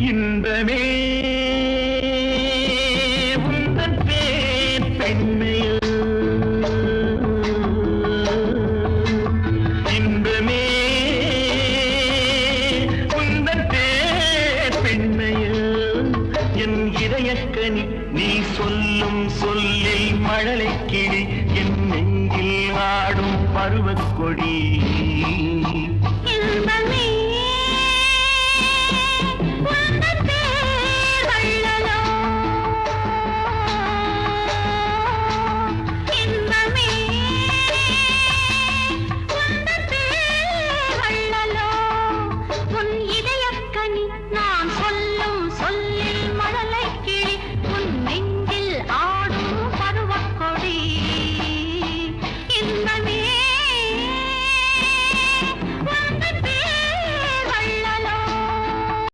இன்பமே உந்தன் பேர் பெண்மையோ இன்பமே உந்தன் பேர் பெண்மையோ என் இதயக்கனி நீ சொல்லும் சொல்லில் மழலை கிளி என் நெஞ்சில் ஆடும் பருவக் கொடி